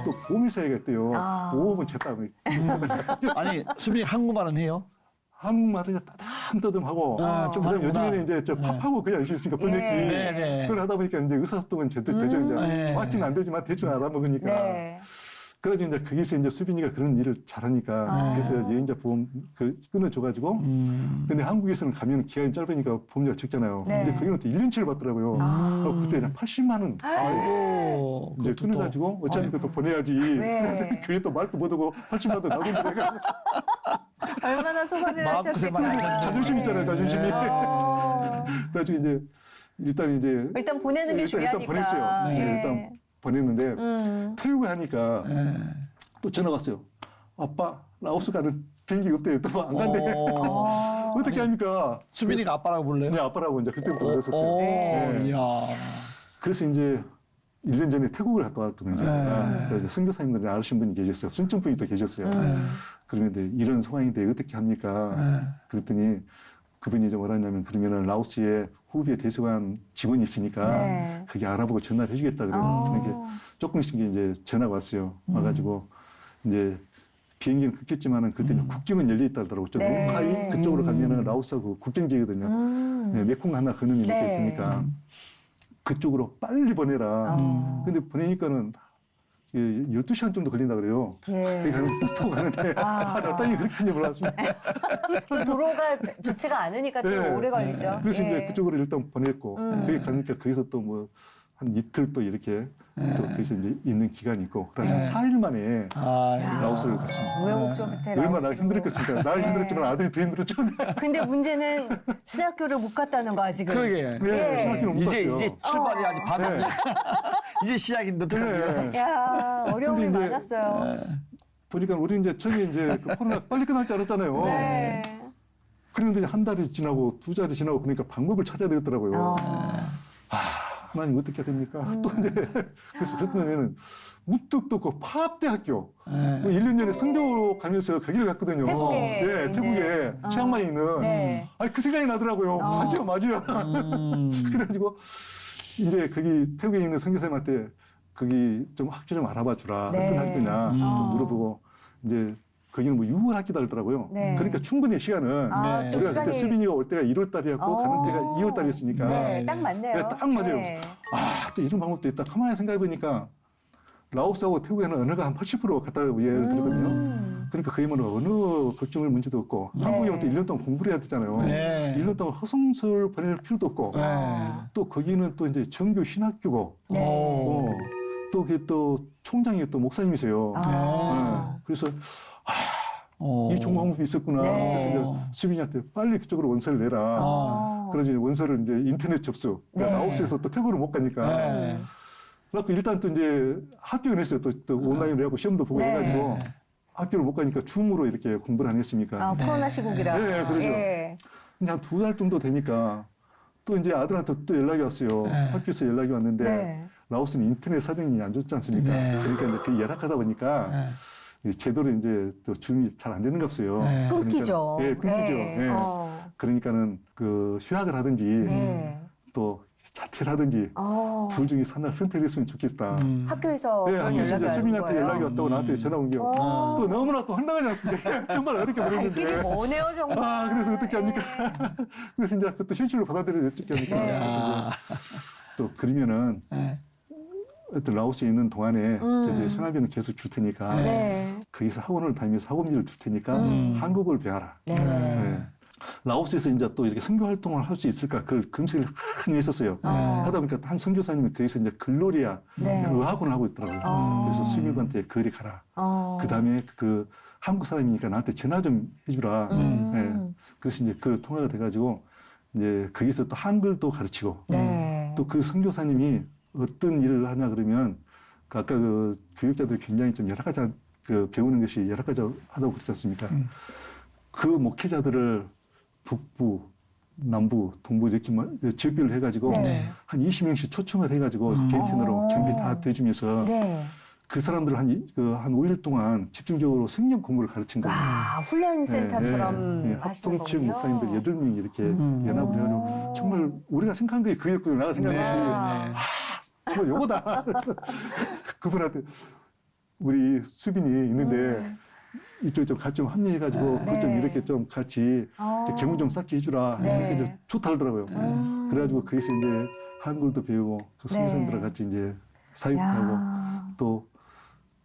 또 보험회사가 있대요. 5억은 쟀다. 아니 수빈이 한국말은 해요? 한국말을 따담따담하고 좀 그다음에 하는구나. 요즘에는 이제 저 팝하고 그냥 있으니까 번역기 네. 그걸 하다 보니까 이제 의사소통은 제대로 되죠. 이제 네. 정확히는 안 되지만 대충 알아먹으니까. 네. 그래가지고 이제 거기서 이제 수빈이가 그런 일을 잘하니까 그래서 여행자 보험 그 끊어줘가지고 근데 한국에서는 가면 기간이 짧으니까 보험료가 적잖아요. 네. 근데 거기는 또 1년치를 받더라고요. 그때 그냥 80만 원 아이고. 이제 그것도 또- 끊어가지고 어차피 그것도 보내야지. 네. 교회 또 말도 못하고 80만 원 나도 내가 얼마나 소가리를 마음고생 많이 하셨을까요? 하셨네. 자존심 있잖아요, 자존심이. 그래가지고 이제 일단 이제 일단 보내는 게 중요하니까. 일단 보냈어요. 예. 네, 일단 보냈는데 태우고 하니까 네. 또 전화 왔어요. 아빠 라오스 가는 비행기 없대. 또 안 간대. 어. 어떻게 합니까? 수빈이가 아빠라고 불러요? 네, 아빠라고 이제 그때부터 그랬었어요. 오, 네. 이야. 그래서 이제 1년 전에 태국을 갔다 왔거든요. 제가. 그래서 선교사님들이 아시는 분이 계셨어요. 순천 분이 또 계셨어요. 그런데 이런 상황인데 어떻게 합니까? 그랬더니 그분이 이제 뭐라 했냐면 그러면은 라오스에 후비의 대사관 직원이 있으니까 네. 그게 알아보고 전화를 해주겠다 그러게 조금씩 이제 전화가 왔어요. 와가지고 이제 비행기는 끊겼지만은 그때 이제 국경은 열려 있다더라고요. 저 네. 노카이 그쪽으로 가면은 라오스하고 국경지거든요. 네, 메콩 하나 건너면 이렇게 네. 되니까 그쪽으로 빨리 보내라. 근데 보내니까는 12시간 정도 걸린다 그래요. 예. 버스 타고 가는데 나 땅이 그렇게 큰지 몰랐습니다. 또 도로가 좋지가 않으니까 또 네. 오래 걸리죠. 그래서 예. 이제 그쪽으로 일단 보냈고 거기 가니까 거기서 또 뭐 한 이틀 또 이렇게 또 거기서 이제 있는 기간이 있고 그래서 한 4일 만에 아, 라오스를 갔습니다. 우여곡절 끝에 얼마나 라오스로. 힘들었겠습니까? 나는 네. 힘들었지만 아들이 더 힘들었죠. 근데 문제는 신학교를 못 갔다는 거야 지금. 그러게. 네, 신학교를 못 이제 갔죠. 출발이 아직 반 네. 이제 시작인데 어떡하지? 네. 야 어려움이 근데 이제- 많았어요. 보니까 우리 이제 처음에 이제 그 코로나 빨리 끝날 줄 알았잖아요. 네. 그런데 한 달이 지나고 두 달이 지나고 그러니까 방법을 찾아야 되겠더라고요. 하나님 어떻게 해야 됩니까? 또 이제 그래서 그때는 무뚝 떴고 파업대학교 네. 1년 전에 선교 가면서 거기를 갔거든요. 태국에 네, 있는. 태국에 치앙마이에 있는. 네. 아니 그 생각이 나더라고요. 맞아요, 맞아요. 그래가지고 이제 거기 태국에 있는 선교사님한테 거기 좀 학교 좀 알아봐 주라. 네. 어떤 학교냐 또 물어보고 이제 거기는 뭐 6월 학기다 그러더라고요. 네. 그러니까 충분히 시간은 아, 네. 또 우리가 그때 시간이 수빈이가 올 때가 1월 달이었고 가는 때가 2월 달이었으니까 네, 딱 맞네요. 네, 딱 맞아요. 네. 아, 또 이런 방법도 있다. 가만히 생각해 보니까 라오스하고 태국에는 언어가 한 80% 갔다 예를 들거든요. 그러니까 거기 뭐 언어 걱정을 문제도 없고 한국에 또 1년 동안 공부를 해야 되잖아요. 네. 1년 동안 허송세월 보낼 필요도 없고 네. 또 거기는 또 이제 정규 신학교고 네. 오. 또 그게 또 총장이 또 목사님이세요. 아. 네. 그래서 오. 이 좋은 방법이 있었구나. 네. 그래서 이제 수빈이한테 빨리 그쪽으로 원서를 내라. 아. 그러지 원서를 이제 인터넷 접수. 네. 라오스에서 또 태국으로 못 가니까. 네. 그래갖고 일단 또 이제 합격을 했어요. 또 온라인으로 해갖고 시험도 보고 네. 해가지고 학교를 못 가니까 줌으로 이렇게 공부를 안 했습니까? 아, 코로나 시국이라. 네, 그러죠. 예. 근데 한 2달 정도 되니까 또 이제 아들한테 또 연락이 왔어요. 네. 학교에서 연락이 왔는데 네. 라오스는 인터넷 사정이 안 좋지 않습니까? 네. 그러니까 이제 그 예약하다 보니까 네. 이 제대로 이제 또 줌이 잘 안 되는가 없어요. 네. 끊기죠. 예, 끊기죠. 네. 예. 그러니까는 그 휴학을 하든지 네. 또 자퇴를 하든지 둘 중에 하나 선택을 했으면 좋겠다. 학교에서 네, 그런 학교에서 연락이 이제 온 수빈이한테 거예요. 연락이 왔다고 나한테 전화 온 게 어. 또 너무나 또 황당하지 않습니까? 정말 어렵게 갈 길이 보냈는데. 머네요 정말. 아, 그래서 어떻게 합니까? 그래서 이제 그것도 실질로 받아들여야 어떻게 합니까? 네. 그래서 이제 또 그러면은 네. 어떤 라오스에 있는 동안에 이제 생활비는 계속 줄 테니까 네. 거기서 학원을 다니면서 학원비를 줄 테니까 한국어를 배워라. 네. 네. 라오스에서 이제 또 이렇게 선교 활동을 할 수 있을까 그걸 검색을 많이 했었어요. 하다 보니까 한 선교사님이 거기서 이제 글로리아 네. 의학원을 하고 있더라고요. 그래서 수빈이한테 거리 가라. 그 다음에 그 한국 사람이니까 나한테 전화 좀 해주라. 네. 그래서 이제 그 통화가 돼가지고 이제 거기서 또 한글도 가르치고 네. 또 그 선교사님이 어떤 일을 하냐 그러면 그 아까 그 교육자들이 굉장히 좀 여러 가지 그 배우는 것이 여러 가지 하다고 그랬지 않습니까? 그 목회자들을 북부, 남부, 동부 이렇게 지역별로 해가지고 네. 한 20명씩 초청을 해가지고 개인으로 경비 다 대주면서 네. 그 사람들을 한 5일 동안 집중적으로 성경 공부를 가르친 거예요. 아, 훈련센터처럼 네, 하시는 합동측 거군요. 목사님들 8명이 이렇게 연합을 해가지고 정말 우리가 생각한 게 그였거든요. 내가 생각한 네. 것이 정말 요거다. 그분한테 우리 수빈이 있는데 이쪽 좀 같이 좀 합류해가지고 네. 그것 좀 이렇게 좀 같이 이제 개문 좀 쌓게 해주라 네. 이렇게 좀 좋다 하더라고요. 그래가지고 거기서 이제 한글도 배우고 그 선생님들과 같이 이제 사육도 하고 야. 또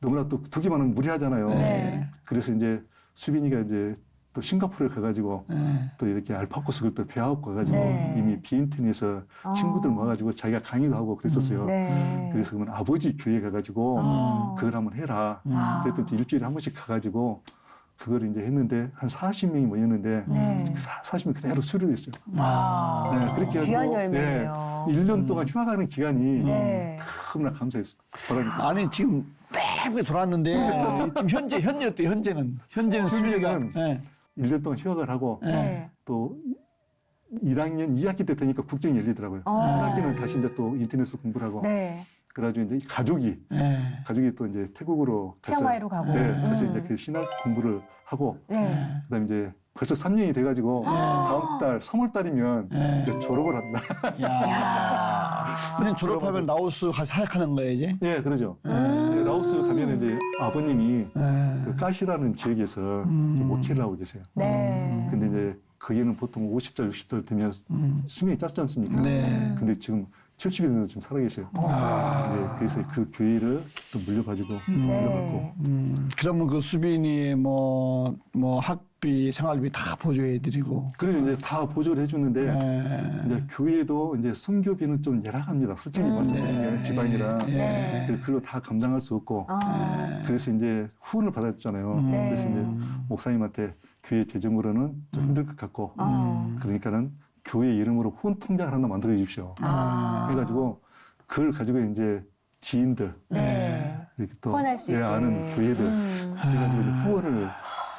너무나 또 두 개만은 무리하잖아요. 네. 그래서 이제 수빈이가 이제 또 싱가포르에 가가지고 네. 또 이렇게 알파고스를 또 배워갖고 가가지고 네. 이미 비인텐에서 친구들 모아가지고 자기가 강의도 하고 그랬었어요. 네. 그래서 그러면 아버지 교회 가가지고 그걸 한번 해라. 그랬더니 일주일에 한 번씩 가가지고 그걸 이제 했는데 한 40명이 모였는데 네. 40명 그대로 수료를 했어요. 아, 네, 그렇게 해가지고, 귀한 열매네요. 1년 동안 휴학하는 기간이 네. 너무나 감사했어요. 바라니까. 아니 지금 빽빽 돌았는데 지금 현재 어때요? 현재는 수빈이가 현재는 네. 1년 동안 휴학을 하고 네. 또 1학년 2학기 때 되니까 국정이 열리더라고요. 어. 1학기는 다시 이제 또 인터넷으로 공부를 하고 네. 그래가지고 이제 가족이 또 이제 태국으로 가서 치앙마이로 가고. 네, 그래서 이제 그 신학 공부를 하고 네. 그다음에 이제 벌써 3년이 돼가지고 다음 달 3월 달이면 이제 졸업을 합니다. 야. 그냥 졸업하면 라오스 가서 사역하는 거예요 이제? 예, 그러죠. 네, 라오스 가면 이제 아버님이 네. 그 까시라는 지역에서 이제 목회를 하고 계세요. 네. 근데 이제 거기는 보통 50살, 60살 되면 수명이 짧지 않습니까? 네. 근데 지금 70이 되면 좀 살아계세요. 네, 그래서 그 교회를 또 물려가지고 물려받고. 그러면 그 수빈이 뭐 학비, 생활비 다 보조해드리고. 그래서 이제 다 보조를 해주는데 네. 이제 교회도 이제 선교비는 좀 열악합니다. 솔직히 말씀드리면 집안이라 네. 그걸로 다 감당할 수 없고 아. 그래서 이제 후원을 받았잖아요. 네. 그래서 이제 목사님한테 교회 재정으로는 좀 힘들 것 같고 그러니까는 교회 이름으로 후원 통장을 하나 만들어 주십시오. 아. 해가지고 그걸 가지고 이제 지인들 네. 이렇게 또 후원할 수 내 있게. 아는 교회들 해가지고 이제 후원을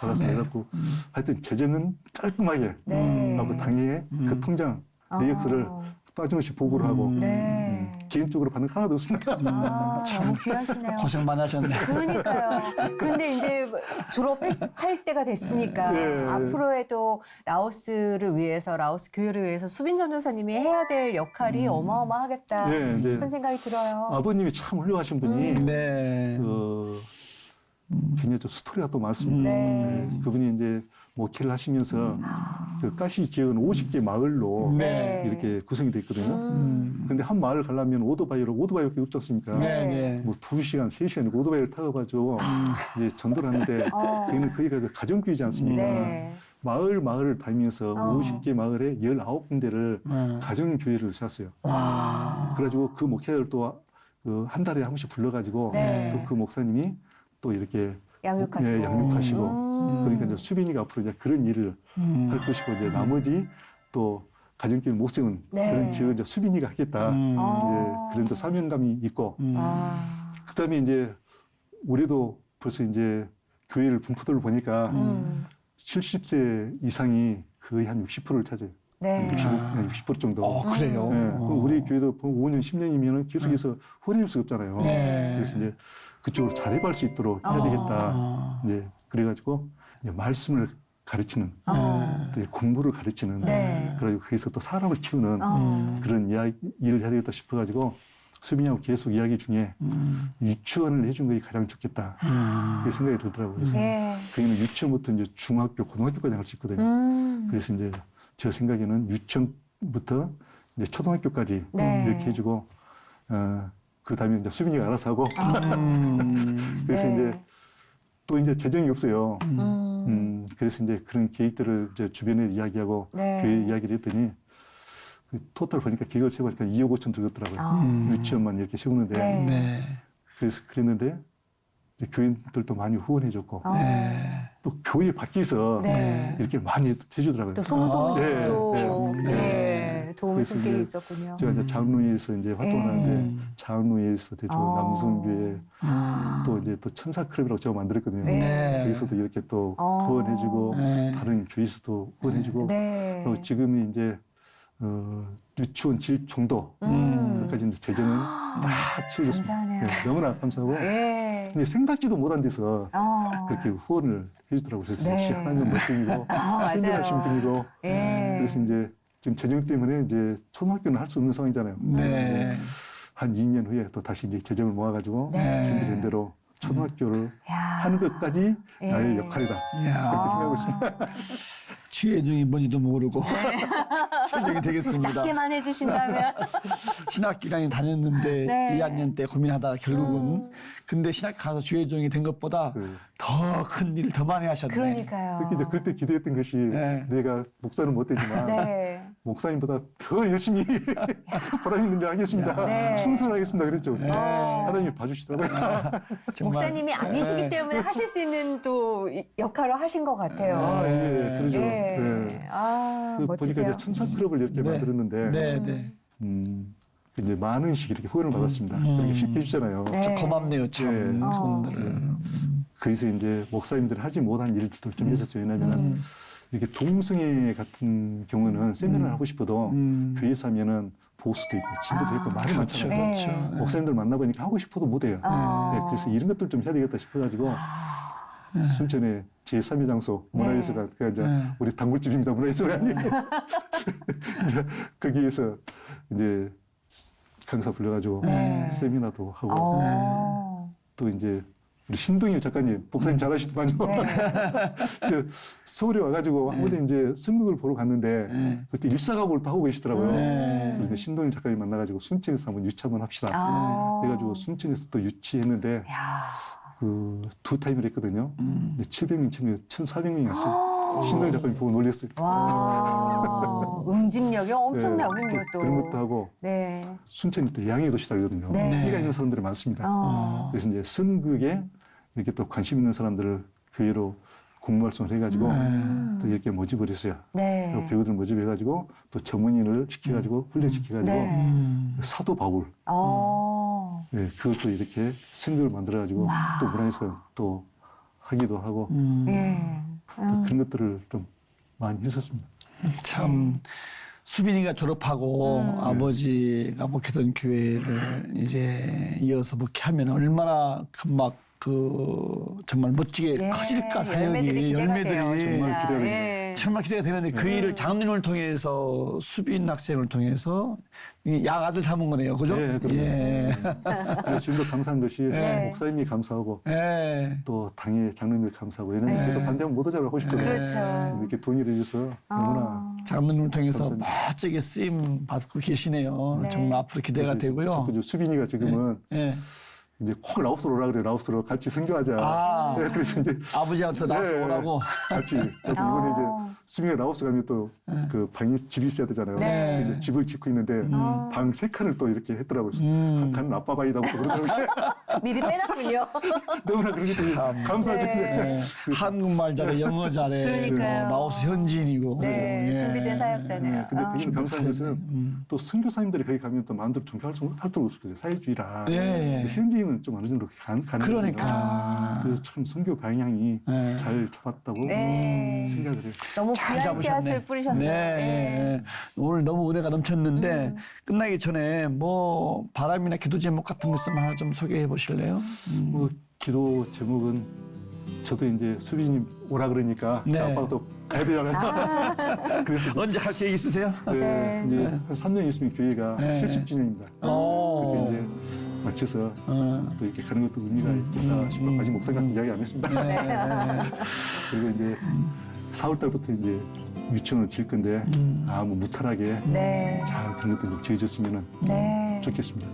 받아서 해갖고 하여튼 재정은 깔끔하게 네. 하고 당일에 그 통장 내역서를 빠짐없이 보고를 하고 네. 개인적으로 받는 거 하나도 없습니다. 아, 너무 귀하시네요. 고생 많이 하셨네. 그러니까요. 근데 이제 졸업할 때가 됐으니까 네. 앞으로에도 라오스를 위해서, 라오스 교회를 위해서 수빈 전도사님이 해야 될 역할이 어마어마하겠다 네, 네. 싶은 생각이 들어요. 아버님이 참 훌륭하신 분이 네. 굉장히 좀 스토리가 또 많습니다. 네. 그분이 이제 목회를 하시면서 그 가시 지역은 50개 마을로 네. 이렇게 구성이 돼 있거든요. 근데 한 마을 가려면 오토바이밖에 없지 않습니까? 네. 뭐 2시간, 3시간 오토바이를 타가지고 이제 전도를 하는데 거기가 그 가정교회지 않습니까? 네. 마을을 다니면서 50개 마을에 19군데를 가정교회를 세웠어요. 그래가지고 그 목회자를 또 한 달에 한 번씩 불러가지고 네. 또 그 목사님이 또 이렇게 양육하시고. 예, 양육하시고 그러니까 이제 수빈이가 앞으로 이제 그런 일을 할 것이고 이제 나머지 또 가정교회 못 세운 네. 그런 지역을 이제 수빈이가 하겠다. 아. 이제 그런 또 사명감이 있고 아. 그다음에 이제 우리도 벌써 이제 교회를 분포도를 보니까 70세 이상이 거의 한 60%를 차져요. 네. 60% 정도. 그래요. 네. 그럼 우리 교회도 5년, 10년이면 계속해서 후원해줄 수가 없잖아요. 네. 그래서 이제 그쪽으로 자립할 수 있도록 해야 되겠다. 이제 그래가지고 이제 말씀을 가르치는, 또 이제 공부를 가르치는, 네. 그리고 거기서 또 사람을 키우는 그런 일을 해야 되겠다 싶어가지고 수빈이하고 계속 이야기 중에 유치원을 해준 것이 가장 좋겠다. 그게 생각이 들더라고요. 그래서 네. 거기는 유치원부터 이제 중학교, 고등학교까지 할 수 있거든요. 그래서 이제 제 생각에는 유치원부터 이제 초등학교까지 네. 이렇게 해주고, 그 다음에 이제 수빈이가 알아서 하고, 그래서 네. 이제 또 이제 재정이 없어요. 그래서 이제 그런 계획들을 이제 주변에 이야기하고 네. 교회 이야기를 했더니 그 토탈 보니까 계획을 세보니까 2억 5천 들었더라고요. 유치원만 이렇게 세우는데. 네. 네. 그래서 그랬는데 이제 교인들도 많이 후원해줬고 또 교회 밖에서 네. 이렇게 많이 해주더라고요. 또 소문소문도 네, 네. 도움의 그래서 손길이 이제 있었군요. 제가 이제 장로회에서 이제 활동하는데 장로회에서 대주고 남성교회 또 이제 또 천사클럽이라고 제가 만들었거든요. 네. 거기서도 이렇게 또 후원해주고 네. 다른 교회에서도 후원해주고 네. 그리고 지금이 이제 유치원 질 정도 까지 이제 재정은 다 채워졌습니다. 감사하네요. 네, 너무나 감사하고 네. 근데 생각지도 못한 데서 그렇게 후원을 해주더라고요. 그래서 네. 역시 하나님 말씀이고 맞아요. 신뢰하신 분이고 네. 그래서 이제 지금 재정 때문에 이제 초등학교는 할 수 없는 상황이잖아요. 그래서 네. 이제 한 2년 후에 또 다시 이제 재정을 모아가지고 네. 준비된 대로 초등학교를 야. 하는 것까지 예. 나의 역할이다. 이야. 그렇게 생각하고 있습니다. 최혜정이 뭔지도 모르고 최혜정이 되겠습니다. 작게만 해주신다면. 신학 기간에 다녔는데 네. 2학년 때 고민하다가 결국은 근데 신학 가서 주혜종이 된 것보다 네. 더 큰 일을 더 많이 하셨네. 그러니까요. 그렇게 이제 그때 기도했던 것이 네. 내가 목사는 못 되지만 네. 목사님보다 더 열심히 보람 있는 일 하겠습니다. 네. 충성하겠습니다. 그랬죠. 네. 하나님이 봐주시더라고요. 정말. 목사님이 아니시기 네. 때문에 하실 수 있는 또 역할을 하신 것 같아요. 아, 예, 그러죠. 예. 네. 아, 보니까 멋지세요. 이제 천사 클럽을 이렇게 네. 만들었는데 네, 네. 이제 많은 식 이렇게 후원을 받았습니다. 그렇게 쉽게 해주잖아요. 네. 저 고맙네요, 참. 네. 그분들을. 거기서 이제 목사님들이 하지 못한 일들도 좀 있었어요. 왜냐하면 이렇게 동성애 같은 경우는 세미나를 하고 싶어도 교회에서 하면은 보수도 있고 진보도 있고 말이 그렇죠, 많잖아요. 네. 그렇죠. 목사님들 만나보니까 하고 싶어도 못해요. 아. 네, 그래서 이런 것들 좀 해야 되겠다 싶어가지고 순천에 제3의 장소 문화예술관 그러니까 이제 네. 우리 단골집입니다. 문화예술관이 이제 거기에서 이제 강사 불러가지고 네. 세미나도 하고 어. 또 이제 우리 신동일 작가님, 목사님 잘하시더만요. 네. 저 서울에 와가지고 한 번에 이제 선극을 보러 갔는데 네. 그때 일사각오를 또 하고 계시더라고요. 네. 그래서 신동일 작가님 만나가지고 순천에서 한번 유치 한번 합시다. 아. 그래가지고 순천에서 또 유치했는데 야. 그 두 타임을 했거든요. 근데 700명, 1,400명이 왔어요. 신동일 작가님 보고 놀랐어요. 와. 응집력이 엄청나군요, 네, 또. 그런 것도 하고 네. 순천이 또 양의 도시다거든요. 네. 끼가 있는 사람들이 많습니다. 어. 그래서 이제 선극에 이렇게 또 관심 있는 사람들을 교회로 공모 활성을 해가지고 또 이렇게 모집을 했어요. 네. 또 배우들 모집해가지고 또 전문인을 시켜가지고 훈련시켜가지고 네. 사도 바울 어. 네, 그것도 이렇게 선극을 만들어가지고 또 문화예술관 또 하기도 하고 예. 또 그런 것들을 좀 많이 했었습니다. 참 수빈이가 졸업하고 아버지가 목회던 교회를 이제 이어서 목회하면 얼마나 정말 멋지게 예. 커질까 사역이 열매들이 기대가 돼요, 진짜. 정말 기대가 됩니다. 예. 정말 기대가 되는데 그 일을 장로님을 통해서 수빈 학생을 통해서 이 양아들 삼은 거네요, 그죠? 예, 그럼요. 예. 그래서 지금도 감사한 것이 네. 목사님이 감사하고 예. 또 당의 장로님이 감사하고 이런 그래서 반대하면 못 오자고 하고 싶거든요. 그렇죠. 이렇게 동의를 해줘서 너무나 장로님을 통해서 감사합니다. 멋지게 쓰임 받고 계시네요. 네. 정말 앞으로 기대가 그래서 되고요. 자꾸 수빈이가 지금은 예. 이제 꼭 라오스로 오라 그래. 라오스로 같이 선교하자. 아. 네, 그래서 이제 아버지한테 나와서 네. 오라고. 같이. 그래서 이번에 이제 수빈이가 라오스 가면 또 그 방이 집이 있어야 되잖아요. 네. 근데 이제 집을 짓고 있는데 방 3칸을 또 이렇게 했더라고요. 한 칸은 아빠 방이라고 또 그러더라고요. 미리 빼놨군요. 너무나 그런 게 감사하죠. 예. 한국말 잘해, 영어 잘해. 그러니까요. 뭐 라오스 현지인이고. 네. 예. 준비된 사역자네요. 근데 아. 그게 감사한 것은 또 선교사님들이 거기 가면 또 마음대로 종교 활동 없을 거예요. 사회주의라. 예, 예. 근데 현지인은 좀 어느 정도 가는 그러니까. 그래서 참 선교 방향이 네. 잘 잡았다고 네. 생각을 해요. 너무 잘 귀한 씨앗을 잡으셨네. 뿌리셨어요. 네, 네. 네. 오늘 너무 은혜가 넘쳤는데 끝나기 전에 뭐 바람이나 기도 제목 같은 거 있으면 하나 좀 소개해 보실래요? 뭐 기도 제목은 저도 이제 수빈님 오라 그러니까 네. 아빠가 또 가야 되잖아요. 그래서 언제 갈 계획 있으세요? 네. 이제 한 3년 있으면 교회가 네. 70주년입니다. 오. 그렇게 이제 맞춰서 어. 또 이렇게 가는 것도 의미가 있겠다 싶어 아직 목사님한테 이야기 안 했습니다. 그리고 이제 4월 달부터 이제 유치원을 질 건데 아무 무탈하게 네. 잘 그런 것들 좀 지어졌으면 네. 좋겠습니다.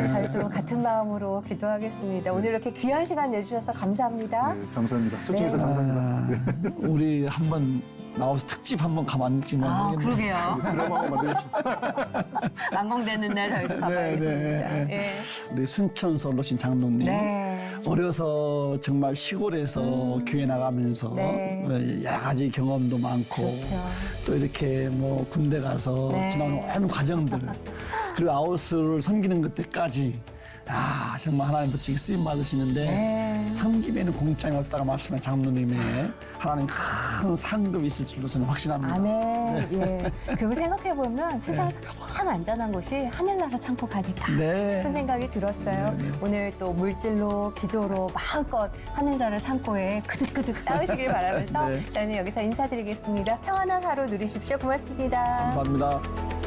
저희도 같은 마음으로 기도하겠습니다. 오늘 이렇게 귀한 시간 내주셔서 감사합니다. 네, 감사합니다. 초청해서 네. 감사합니다. 네. 우리 한번 나와서 특집 한번 가면 안 될지 아, 모르겠네요. 그러게요. 드라마 한번 만들겠습니다. 완공되는 날 저희도 가봐야겠습니다. 예. 우리 순천서 올라오신 장로님. 네. 어려서 정말 시골에서 교회 나가면서 네. 여러 가지 경험도 많고 그렇죠. 또 이렇게 뭐 군대 가서 네. 지나온 많은 과정들 그리고 아웃을 섬기는 것때까지 정말 하나님 멋지게 쓰임 받으시는데 네. 섬김에는 공짜가 없다고 말씀한 장로님의 하나님 큰 상급이 있을 줄로 저는 확신합니다. 아멘. 예. 그리고 생각해보면 세상에서 가장 안전한 곳이 하늘나라 창고 가니까 네. 싶은 생각이 들었어요. 오늘 또 물질로 기도로 마음껏 하늘나라 창고에 그득그득 쌓으시길 바라면서 네. 저는 여기서 인사드리겠습니다. 평안한 하루 누리십시오. 고맙습니다. 감사합니다.